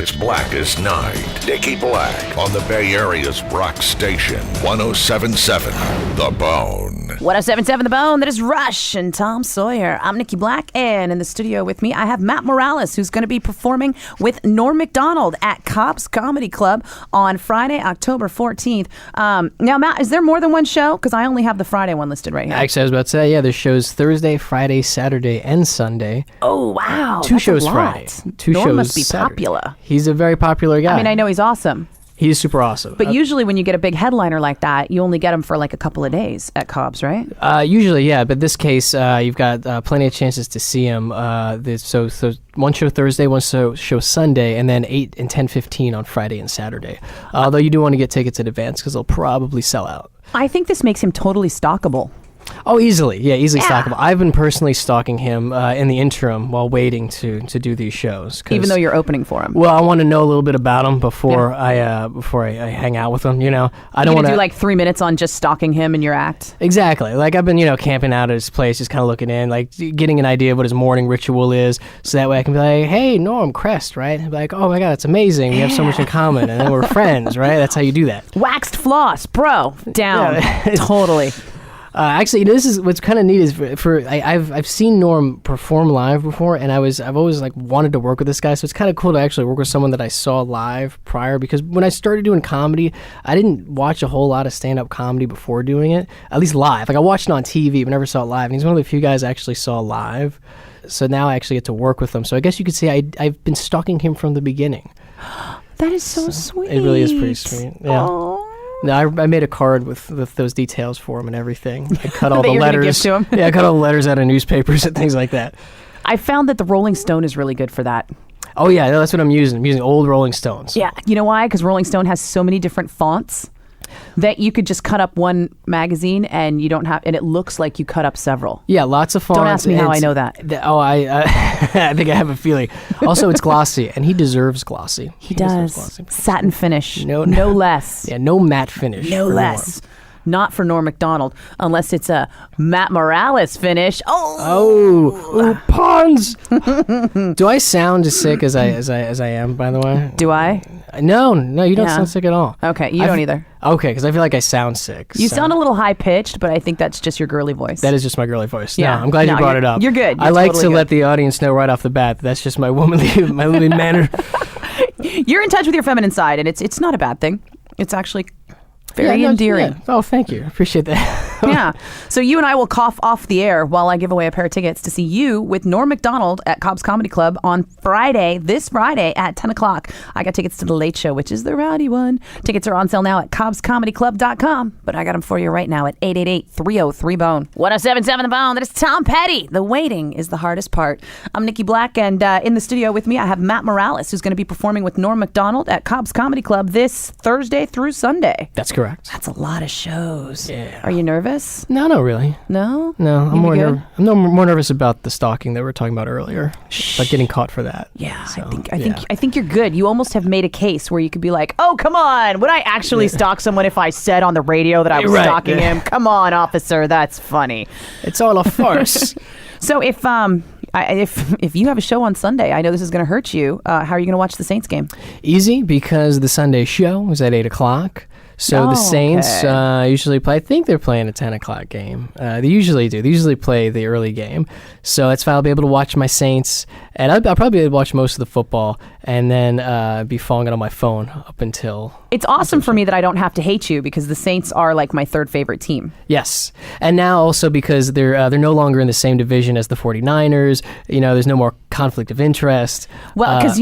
It's Black as Night. Nikki Blakk on the Bay Area's rock station, 107.7 The Bone. 107.7 The Bone. That is Rush and Tom Sawyer. I'm Nikki Blakk, and in the studio with me, I have Matt Morales, who's going to be performing with Norm McDonald at Cobb's Comedy Club on Friday, October 14th. Now, Matt, is there more than one show? Because I only have the Friday one listed right here. Actually, I was about to say, there's shows Thursday, Friday, Saturday, and Sunday. Oh, wow. Two that's shows a lot. Friday. Two Norm shows must be Saturday. popular. He's a very popular guy. I mean, I know he's awesome. He's super awesome. But usually when you get a big headliner like that, you only get him for like a couple of days at Cobb's, right? Usually, yeah. But this case, you've got plenty of chances to see him. So one show Thursday, one show Sunday, and then 8 and 10:15 on Friday and Saturday. Although you do want to get tickets in advance because they'll probably sell out. I think this makes him totally stalkable. Oh, easily. Yeah, easily stalkable. I've been personally stalking him in the interim while waiting to do these shows. Even though you're opening for him. Well, I want to know a little bit about him before I hang out with him. You know, I don't want to do like 3 minutes on just stalking him in your act. Exactly. Like I've been, camping out at his place, just kind of looking in, like getting an idea of what his morning ritual is, so that way I can be like, "Hey, Norm, Crest, right?" And be like, "Oh my God, it's amazing. We have so much in common, and then we're friends, right?" That's how you do that. Waxed floss, bro, down, Yeah. totally. Actually, this is what's kind of neat is I've seen Norm perform live before, and I've always like wanted to work with this guy. So it's kind of cool to actually work with someone that I saw live prior, because when I started doing comedy, I didn't watch a whole lot of stand-up comedy before doing it, at least live. Like I watched it on TV, but never saw it live. And he's one of the few guys I actually saw live. So now I actually get to work with him. So I guess you could say I've been stalking him from the beginning. That is so sweet. It really is pretty sweet. Yeah. Aww. No, I made a card with those details for him and everything. I cut all the you're gonna give letters. to him? Yeah, I cut all the letters out of newspapers and things like that. I found that the Rolling Stone is really good for that. Oh yeah, that's what I'm using. I'm using old Rolling Stones. Yeah, you know why? Because Rolling Stone has so many different fonts that you could just cut up one magazine and and it looks like you cut up several. Yeah, lots of fonts. Don't ask me how I know that. I think I have a feeling. Also, it's glossy, and he deserves glossy. He does. Glossy. Satin finish. No less. Yeah, no matte finish. No less. Not for Norm McDonald, unless it's a Matt Morales finish. Oh, puns! Do I sound as sick as I am? By the way, do I? No, you don't sound sick at all. Okay, you don't either. Okay, because I feel like I sound sick. You sound a little high pitched, but I think that's just your girly voice. That is just my girly voice. Yeah, no, I'm glad you brought it up. You're good. I like to let the audience know right off the bat that that's just my womanly manner. You're in touch with your feminine side, and it's not a bad thing. It's actually very endearing. Yeah. Oh, thank you. I appreciate that. Yeah. So you and I will cough off the air while I give away a pair of tickets to see you with Norm McDonald at Cobb's Comedy Club on this Friday at 10 o'clock. I got tickets to The Late Show, which is the rowdy one. Tickets are on sale now at cobbscomedyclub.com, but I got them for you right now at 888-303-BONE. 107.7 The Bone. That is Tom Petty. The waiting is the hardest part. I'm Nikki Blakk, and in the studio with me, I have Matt Morales, who's going to be performing with Norm McDonald at Cobb's Comedy Club this Thursday through Sunday. That's correct. That's a lot of shows. Yeah. Are you nervous? No, not really. No? No, I'm more nervous about the stalking that we were talking about earlier. About getting caught for that. Yeah, so, I think you're good. You almost have made a case where you could be like, "Oh, come on. Would I actually stalk someone if I said on the radio that I was stalking him? Come on, officer. That's funny." It's all a farce. So if you have a show on Sunday, I know this is going to hurt you. How are you going to watch the Saints game? Easy, because the Sunday show is at 8 o'clock. So the Saints usually play. I think they're playing a 10 o'clock game. They usually do. They usually play the early game. So that's fine. I'll be able to watch my Saints. And I'll probably be able to watch most of the football and then be following it on my phone up until... It's awesome for me that I don't have to hate you, because the Saints are like my third favorite team. Yes. And now also because they're no longer in the same division as the 49ers. There's no more conflict of interest. Well, because,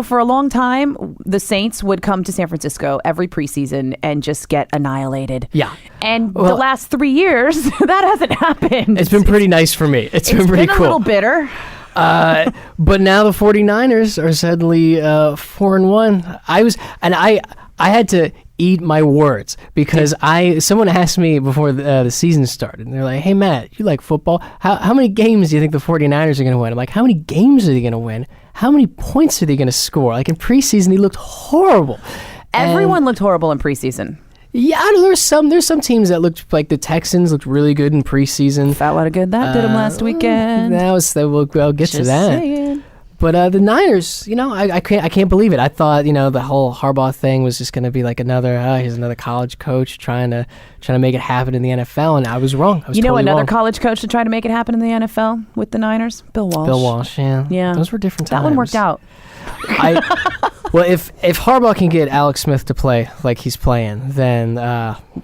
for a long time, the Saints would come to San Francisco every preseason and just get annihilated. Yeah. And the last 3 years, that hasn't happened. It's been pretty nice for me. It's been pretty cool. A little bitter. But now the 49ers are suddenly 4-1. I had to eat my words, because someone asked me before the season started, and they're like, "Hey Matt, you like football? How many games do you think the 49ers are going to win?" I'm like, "How many games are they going to win? How many points are they going to score?" Like in preseason, they looked horrible. Everyone looked horrible in preseason. Yeah, I know there's some teams that looked like the Texans looked really good in preseason. Felt a lot of good that did them last weekend. I'll get to that. Saying. But the Niners, I can't believe it. I thought, the whole Harbaugh thing was just going to be like here's another college coach trying to make it happen in the NFL, and I was wrong. I was totally another wrong. college coach to try to make it happen in the NFL with the Niners? Bill Walsh. Bill Walsh, yeah. Yeah. Those were different times. That one worked out. Well, if Harbaugh can get Alex Smith to play like he's playing, then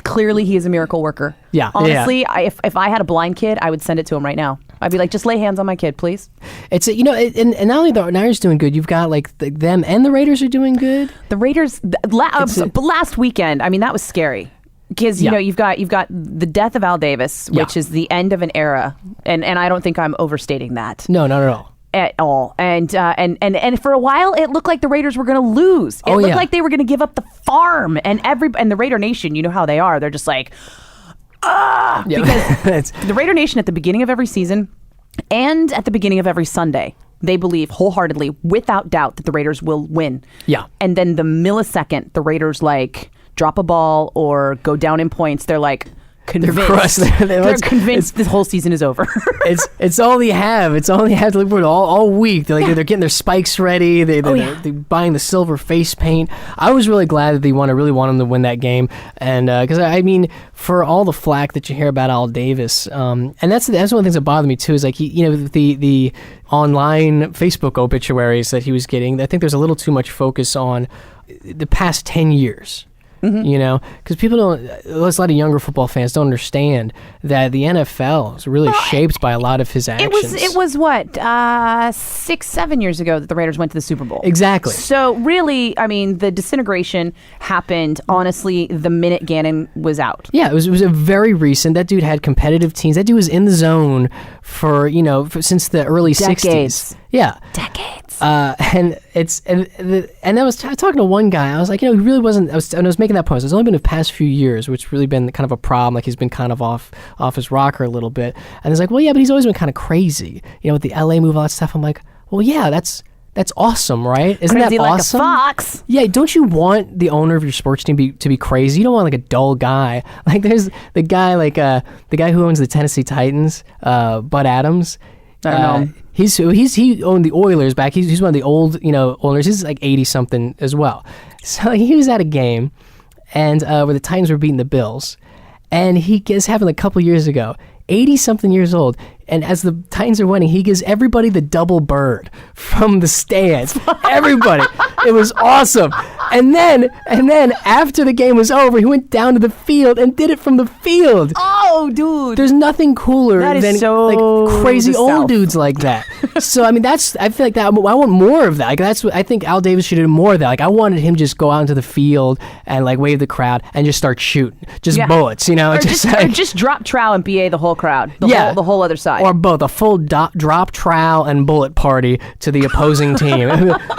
Clearly he is a miracle worker. Yeah. Honestly, if I had a blind kid, I would send it to him right now. I'd be like, just lay hands on my kid, please. It's and not only the Niners doing good, you've got like them and the Raiders are doing good. The Raiders last weekend, I mean, that was scary. Because you've got the death of Al Davis, which is the end of an era, and I don't think I'm overstating that. No, not at all. At all, and for a while it looked like the Raiders were going to lose. It looked like they were going to give up the farm, and the Raider Nation. You know how they are. They're just like, because the Raider Nation at the beginning of every season and at the beginning of every Sunday, they believe wholeheartedly, without doubt, that the Raiders will win. Yeah, and then the millisecond the Raiders like drop a ball or go down in points, they're like. Convinced. They're convinced this whole season is over. it's all they have. It's all they have to look forward to all week. They're getting their spikes ready. They're buying the silver face paint. I was really glad that they really want him to win that game, and because I mean, for all the flack that you hear about Al Davis, and that's one of the things that bothered me too. Is like the online Facebook obituaries that he was getting. I think there's a little too much focus on the past 10 years. Mm-hmm. Because people don't, a lot of younger football fans don't understand that the NFL is really shaped by a lot of his actions. It was what, 6-7 years ago that the Raiders went to the Super Bowl. Exactly. So really, I mean, the disintegration happened, honestly, the minute Gannon was out. Yeah, it was a very recent. That dude had competitive teams. That dude was in the zone for since the early Decades. 60s. Yeah. Decades. And I was talking to one guy. I was like, he really wasn't. I was making that point. It's only been the past few years, which really been kind of a problem. Like he's been kind of off his rocker a little bit. And he's like, well, yeah, but he's always been kind of crazy. With the LA move, all that stuff. I'm like, well, yeah, that's awesome, right? Isn't crazy that like awesome? A fox. Yeah, don't you want the owner of your sports team to be crazy? You don't want like a dull guy. Like there's the guy the guy who owns the Tennessee Titans, Bud Adams. I don't know. He owned the Oilers back. He's one of the old owners. He's like 80 something as well. So he was at a game, and where the Titans were beating the Bills, and this happened a couple years ago. 80 something years old, and as the Titans are winning, he gives everybody the double bird from the stands. Everybody. It was awesome. And then after the game was over, he went down to the field and did it from the field. Oh, dude. There's nothing cooler than crazy old dudes like that. So I mean, I feel like that. I want more of that. Like that's what I think Al Davis should do more of that. Like I wanted him just go out into the field and like wave the crowd and just start shooting, bullets, or just drop trowel and BA the whole crowd, the whole other side, or both, a full drop trowel and bullet party to the opposing team.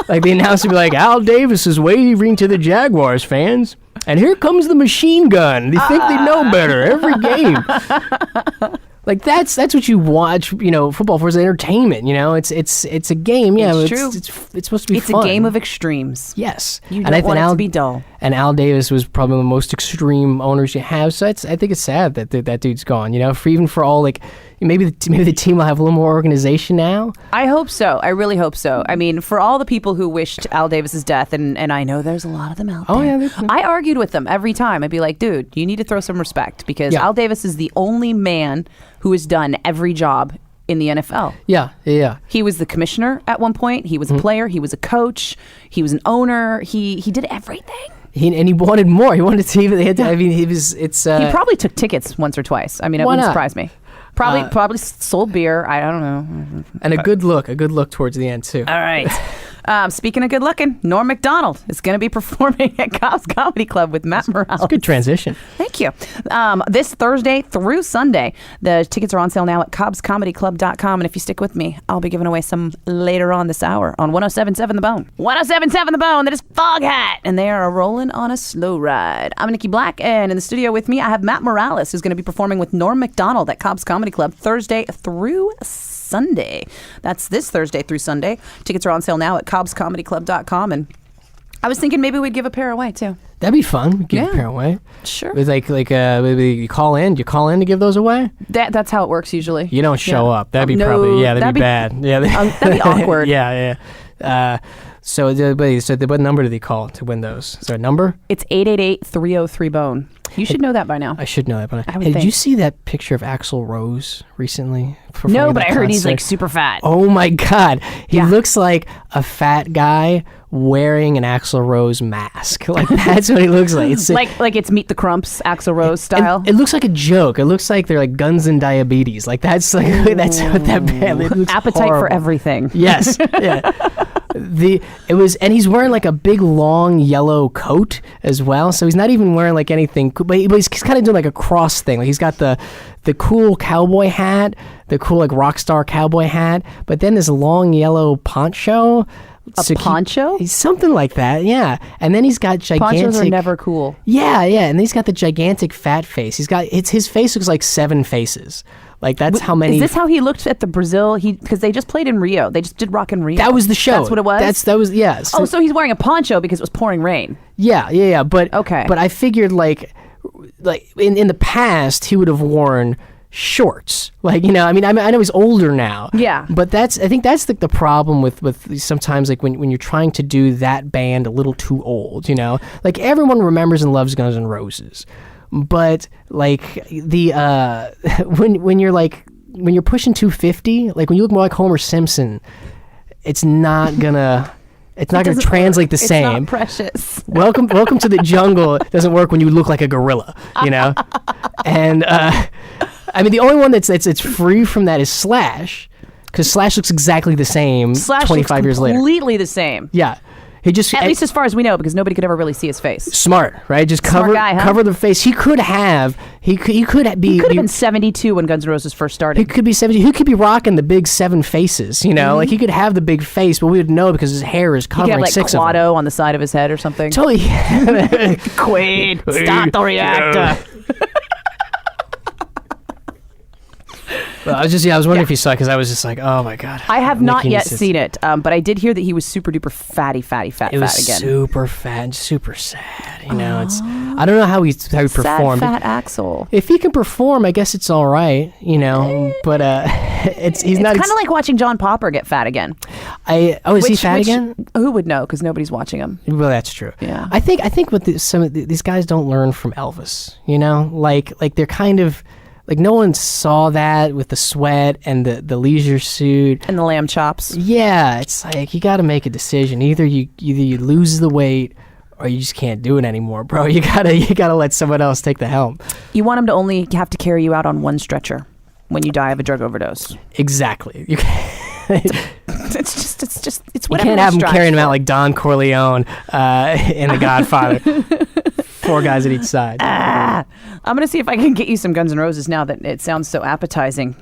Like the announcer would be like, Al Davis is waving to the Jaguars fans. And here comes the machine gun. They think they know better every game. Like that's what you watch, football for, is entertainment. It's a game. Yeah, it's true. It's supposed to be fun. It's a game of extremes. Yes, you don't want it to be dull. And Al Davis was probably the most extreme owners you have. So I think it's sad that that dude's gone. Even for all maybe the team will have a little more organization now. I hope so. I really hope so. I mean, for all the people who wished Al Davis's death, and I know there's a lot of them out there. Oh yeah, I argued with them every time. I'd be like, dude, you need to throw some respect, because Al Davis is the only man who has done every job in the NFL. Yeah. He was the commissioner at one point. He was a player. He was a coach. He was an owner. He did everything. He wanted more. He wanted to even. I mean, he was. It's. He probably took tickets once or twice. I mean, it wouldn't surprise me. Probably sold beer. I don't know. And a good look towards the end too. All right. Speaking of good looking, Norm McDonald is going to be performing at Cobb's Comedy Club with Matt Morales. That's a good transition. Thank you. This Thursday through Sunday. The tickets are on sale now at cobbscomedyclub.com. And if you stick with me, I'll be giving away some later on this hour on 107.7 The Bone. 107.7 The Bone. That is Foghat. And they are rolling on a slow ride. I'm Nikki Blakk. And in the studio with me, I have Matt Morales, who's going to be performing with Norm McDonald at Cobb's Comedy Club Thursday through Sunday. That's this Thursday through Sunday. Tickets are on sale now at cobbscomedyclub.com. And I was thinking maybe we'd give a pair away too. That'd be fun. Give a pair away. Sure. It's maybe you call in. Do you call in to give those away? That's how it works usually. You don't show up. That'd be that'd be bad. Yeah, that'd be awkward. Yeah. So what number do they call to win those? Is there a number? It's 888-303-BONE. You should know that by now. I should know that by now. I would Did think. you see that picture of Axl Rose recently? No, but I heard he's like super fat. Oh my God. He Yeah. looks like a fat guy wearing an Axl Rose mask. Like that's what he looks like. It's like it's Meet the Crumps, Axl Rose style. It looks like a joke. It looks like they're like Guns and Diabetes. Like that's what that band. It looks Appetite for horrible. Everything. Yes. Yeah. And he's wearing like a big long yellow coat as well. So he's not even wearing like anything, but he's kind of doing like a cross thing. Like he's got the cool cowboy hat, the cool like rock star cowboy hat, but then this long yellow poncho. Poncho? He's something like that, yeah. And then he's got gigantic. Ponchos are never cool. Yeah. And then he's got the gigantic fat face. His face looks like 7 faces. Like that's how many. Is this how he looked at the Brazil? Because they just played in Rio. They just did Rock in Rio. That was the show. That's what it was. That was yeah. So he's wearing a poncho because it was pouring rain. Yeah. But okay. But I figured like in the past he would have worn shorts. Like, I know he's older now. Yeah. But I think that's the problem with sometimes like when you're trying to do that band a little too old. Like everyone remembers and loves Guns N' Roses. But like when you're pushing 250, like when you look more like Homer Simpson, it's not gonna translate the same. It's not precious. Welcome to the jungle. It doesn't work when you look like a gorilla, And the only one that's free from that is Slash, because Slash looks exactly the same. Slash 25 years later, completely the same. Yeah. He just at least as far as we know, because nobody could ever really see his face. Smart, right? Just Smart guy, huh? cover the face. He could have been 72 when Guns N' Roses first started. He could be 70. He could be rocking the big 7 faces. Like he could have the big face, but we would know because his hair is covering he could have, 6 of them. Quado on the side of his head or something. Totally. Quaid, start the reactor. Well, I was wondering if you saw it because I was just like, oh my God. I have not yet Nikki seen it, but I did hear that he was super duper fat It was again. super fat and super sad. It's I don't know how he performed. Sad fat Axl. If he can perform, I guess it's all right. But he's not. It's kind of like watching John Popper get fat again. Is he fat again? Who would know? Because nobody's watching him. Well, that's true. Yeah. I think what some of these guys don't learn from Elvis. Like they're kind of. Like no one saw that with the sweat and the leisure suit and the lamb chops. Yeah, it's like you got to make a decision. Either you lose the weight or you just can't do it anymore, bro. You gotta let someone else take the helm. You want him to only have to carry you out on one stretcher when you die of a drug overdose. Exactly. It's you whatever. You can't have him carrying him out like Don Corleone in The Godfather. 4 guys at each side. I'm going to see if I can get you some Guns N' Roses now that it sounds so appetizing.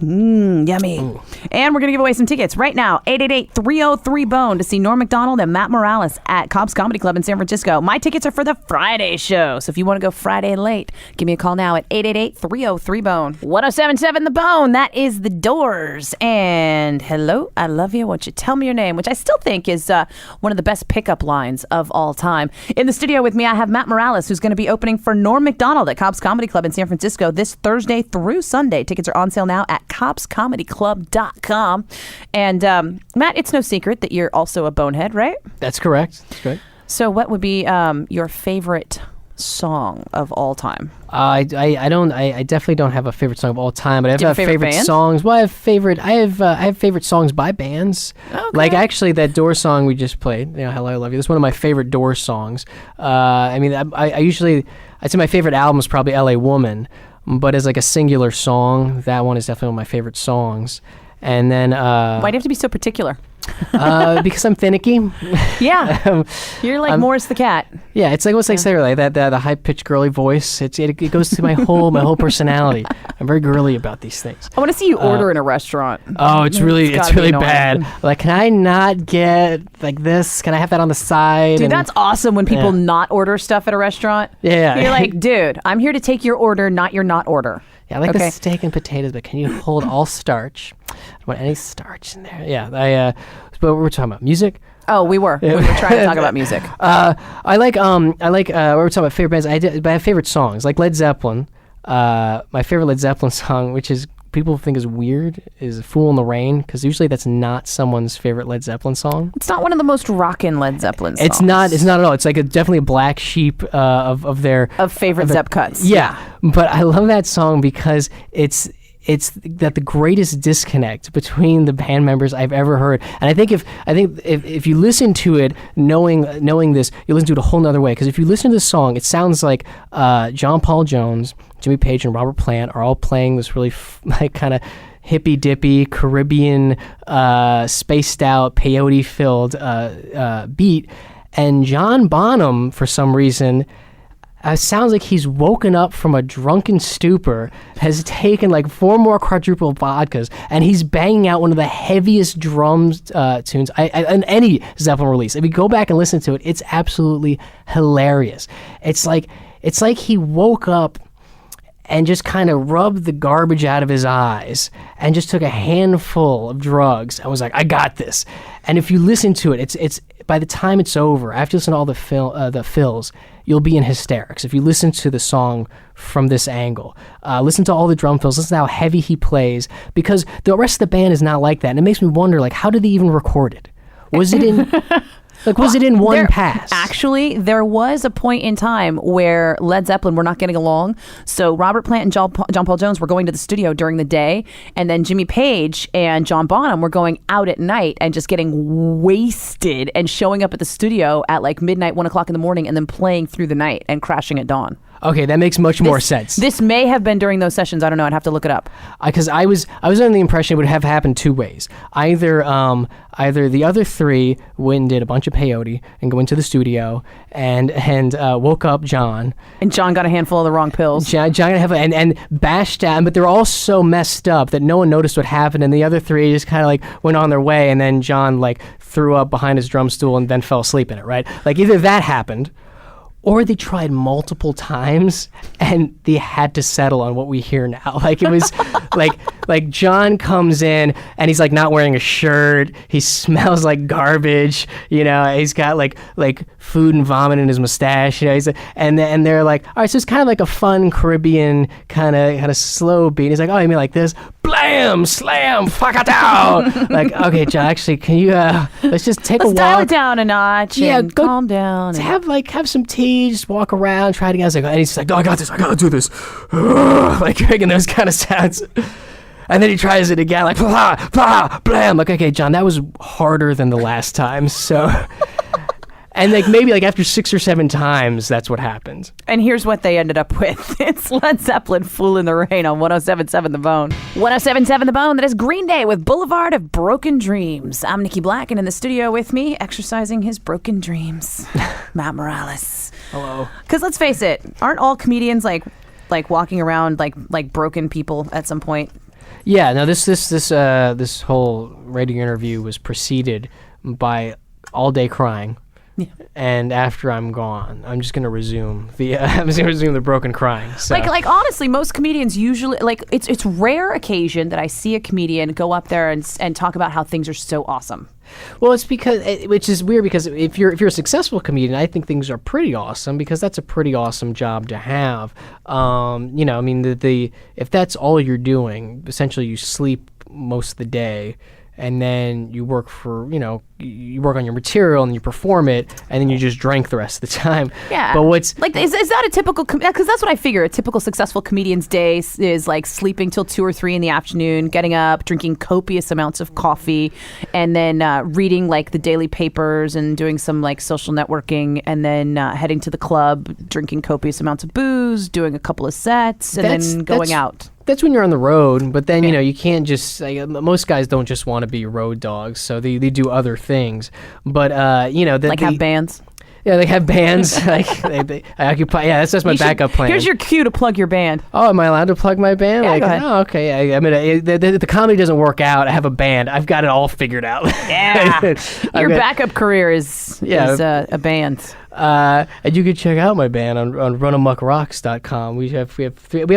Yummy. Ooh. And we're going to give away some tickets right now. 888-303-BONE to see Norm McDonald and Matt Morales at Cobb's Comedy Club in San Francisco. My tickets are for the Friday show. So if you want to go Friday late, give me a call now at 888-303-BONE. 1077 The Bone. That is The Doors. And hello, I love you. Won't you tell me your name? Which I still think is one of the best pickup lines of all time. In the studio with me, I have Matt Morales, who's going to be opening for Norm McDonald at Cobb's Comedy Club in San Francisco this Thursday through Sunday. Tickets are on sale now at cobbscomedyclub.com. And Matt, it's no secret that you're also a bonehead, right? That's correct. That's correct. So what would be your favorite song of all time? I definitely don't have a favorite song of all time, but I have favorite band? songs. Well, I have favorite songs by bands. Okay. Like actually that Doors song we just played, Hello I Love You. That's one of my favorite Doors songs. I'd say my favorite album is probably LA Woman, but as like a singular song, that one is definitely one of my favorite songs. And then why do you have to be so particular? Because I'm finicky. Yeah, you're like Morris the cat. Yeah, it's like what's like Sarah, like that the high pitched girly voice. It goes to my whole personality. I'm very girly about these things. I want to see you order in a restaurant. Oh, it's really annoying. bad. Like, can I not get like this? Can I have that on the side? Dude, that's awesome when people not order stuff at a restaurant. Yeah, you're like, dude, I'm here to take your order, not your not order. Yeah, I like the steak and potatoes, but can you hold all starch? I don't want any starch in there. Yeah, but we're talking about music, Oh, we were trying to talk about music. I like we were talking about favorite bands. But I have favorite songs, like Led Zeppelin. My favorite Led Zeppelin song, which is people think is weird, is "Fool in the Rain," because usually that's not someone's favorite Led Zeppelin song. It's not one of the most rockin' Led Zeppelin songs. It's not at all. It's like definitely a black sheep of their favorite Zepp cuts. Yeah, but I love that song because it's that the greatest disconnect between the band members I've ever heard. And I think if you listen to it knowing this, you listen to it a whole nother way. Because if you listen to this song, it sounds like John Paul Jones, Jimmy Page, and Robert Plant are all playing this really like kind of hippy dippy Caribbean spaced out peyote filled beat, and John Bonham for some reason sounds like he's woken up from a drunken stupor, has taken like 4 more quadruple vodkas, and he's banging out one of the heaviest drums tunes in any Zeppelin release. If you go back and listen to it, it's absolutely hilarious. It's like he woke up and just kind of rubbed the garbage out of his eyes and just took a handful of drugs and was like, I got this. And if you listen to it, it's by the time it's over, after you listen to all the fills, you'll be in hysterics. If you listen to the song from this angle, listen to all the drum fills, listen to how heavy he plays, because the rest of the band is not like that. And it makes me wonder, like, how did they even record it? Was it in... was it in one pass? Actually, there was a point in time where Led Zeppelin were not getting along. So Robert Plant and John Paul Jones were going to the studio during the day, and then Jimmy Page and John Bonham were going out at night and just getting wasted and showing up at the studio at like midnight, 1 o'clock in the morning, and then playing through the night and crashing at dawn. Okay, that makes much more sense. This may have been during those sessions. I don't know. I'd have to look it up. Because I was under the impression it would have happened 2 ways. Either the other 3 went and did a bunch of peyote and go into the studio and woke up John. And John got a handful of the wrong pills. John got and bashed out, but they were all so messed up that no one noticed what happened, and the other 3 just kind of like went on their way, and then John like threw up behind his drum stool and then fell asleep in it, right? Like either that happened, or they tried multiple times and they had to settle on what we hear now. Like it was like John comes in and he's like not wearing a shirt. He smells like garbage. You know, he's got like food and vomit in his mustache. You know, and they're like, all right, so it's kind of like a fun Caribbean kind of slow beat. He's like, oh, you mean like this? Blam, slam, fuck it out. Like, okay, John, actually, can you let's just take a walk. Let's dial it down a notch. Yeah, and go calm down. Have some tea, just walk around, try it again. And he's like, oh, I got this. I gotta do this. Like making those kind of sounds. And then he tries it again, like blah, blah, blam. Like, okay, John, that was harder than the last time. So, and like maybe like after 6 or 7 times, that's what happens. And here's what they ended up with. It's Led Zeppelin, "Fool in the Rain" on 107.7 The Bone. 107.7 The Bone, that is Green Day with Boulevard of Broken Dreams. I'm Nikki Blakk, and in the studio with me, exercising his broken dreams, Matt Morales. Hello. Because let's face it, aren't all comedians like walking around like broken people at some point? Yeah, no, this whole radio interview was preceded by all day crying. Yeah. And after I'm gone, I'm just gonna resume the broken crying. So. Like honestly, most comedians usually it's rare occasion that I see a comedian go up there and talk about how things are so awesome. Well, it's because which is weird because if you're a successful comedian, I think things are pretty awesome because that's a pretty awesome job to have. You know, I mean if that's all you're doing, essentially you sleep most of the day. And then you work you work on your material and you perform it, and then you just drink the rest of the time. Yeah. But what's like, is that a typical? Because that's what I figure. A typical successful comedian's day is like sleeping till 2 or 3 in the afternoon, getting up, drinking copious amounts of coffee, and then reading like the daily papers and doing some like social networking, and then heading to the club, drinking copious amounts of booze, doing a couple of sets, and then going out. That's when you're on the road, but then, you know, you can't just, most guys don't just want to be road dogs, so they do other things. But, you know. Have bands? Yeah, they have bands. Like they occupy. Yeah, that's just my backup plan. Here's your cue to plug your band. Oh, am I allowed to plug my band? Yeah, go ahead. Oh, okay. I mean, the comedy doesn't work out. I have a band. I've got it all figured out. Yeah. Your backup career is a band. And you can check out my band on runamuckrocks.com. We have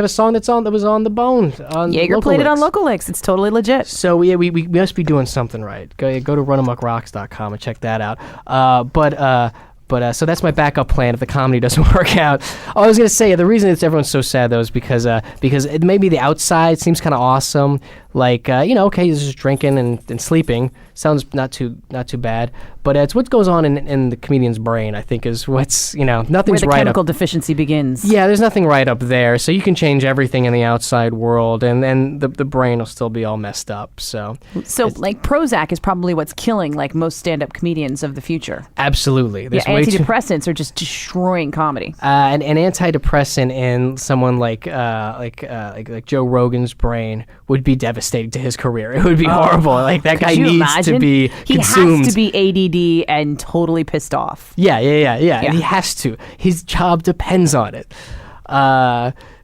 a song that was on the Bone. Jaeger played it on Local Licks. It's totally legit. So we must be doing something right. Go to runamuckrocks.com and check that out. But so that's my backup plan if the comedy doesn't work out. Oh, I was gonna say the reason everyone's so sad though is because maybe the outside seems kind of awesome. Like okay, he's just drinking and sleeping. Sounds not too bad. But it's what goes on in the comedian's brain. I think is what's nothing's where the right. Chemical deficiency begins. Yeah, there's nothing right up there. So you can change everything in the outside world, and then the brain will still be all messed up. So like Prozac is probably what's killing like most stand-up comedians of the future. Absolutely. Yeah, antidepressants are just destroying comedy. An antidepressant in someone like Joe Rogan's brain would be devastating to his career. It would be horrible. Like that guy needs to be consumed. He has to be ADD and totally pissed off. Yeah. And he has to. His job depends on it.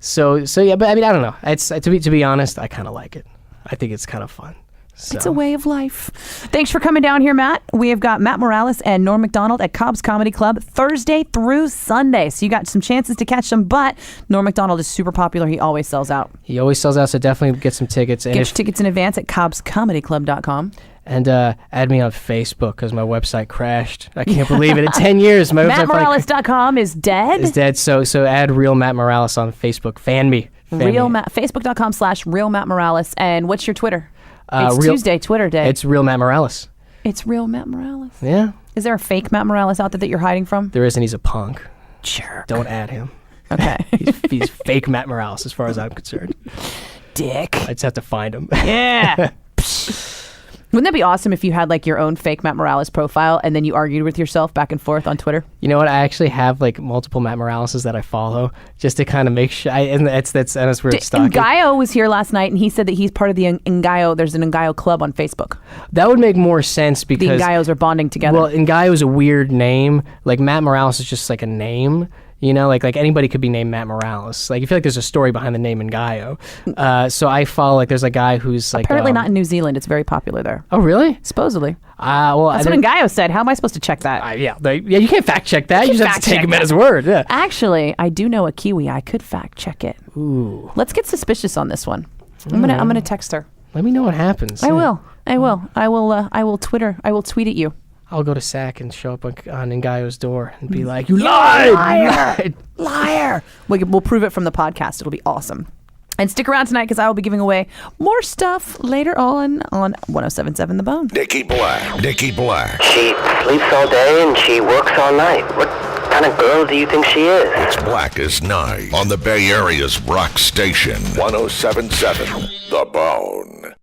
So yeah, but I mean, I don't know. It's to be honest, I kind of like it. I think it's kind of fun. So. It's a way of life. Thanks for coming down here, Matt. We have got Matt Morales and Norm McDonald at Cobb's Comedy Club Thursday through Sunday. So you got some chances to catch them, but Norm McDonald is super popular. He always sells out. So definitely get some tickets. Get your tickets in advance at cobbscomedyclub.com. And add me on Facebook because my website crashed. I can't believe it. In 10 years, my website MattMorales.com is dead? Is dead. So add Real Matt Morales on Facebook. Fan me. Facebook.com/Real Matt Morales. And what's your Twitter? It's Tuesday, Twitter day. It's Real Matt Morales. It's Real Matt Morales. Yeah. Is there a fake Matt Morales out there that you're hiding from? There isn't. He's a punk. Sure. Don't add him. Okay. he's fake Matt Morales as far as I'm concerned. Dick. I just have to find him. Yeah. Wouldn't that be awesome if you had like your own fake Matt Morales profile and then you argued with yourself back and forth on Twitter? You know what? I actually have like multiple Matt Moraleses that I follow just to kind of make sure. And that's weird stalking. Ngaio was here last night and he said that he's part of the Ngaio. There's an Ngaio club on Facebook. That would make more sense because the Ngaios are bonding together. Well, Ngaio is a weird name. Like Matt Morales is just like a name. Like anybody could be named Matt Morales. Like, you feel like there's a story behind the name Ngaio. So I follow, like, there's a guy who's like... Apparently not in New Zealand. It's very popular there. Oh, really? Supposedly. Well, that's what Ngaio said. How am I supposed to check that? Yeah, you can't fact check that. You just have to take him at his word. Yeah. Actually, I do know a Kiwi. I could fact check it. Ooh. Let's get suspicious on this one. I'm gonna text her. Let me know what happens. I will. I will tweet at you. I'll go to SAC and show up on Ngaio's door and be like, "You lied! Liar!" We'll prove it from the podcast. It'll be awesome. And stick around tonight because I will be giving away more stuff later on 107.7 The Bone. Nikki Blakk. She sleeps all day and she works all night. What kind of girl do you think she is? It's Black as Night on the Bay Area's rock station, 107.7 The Bone.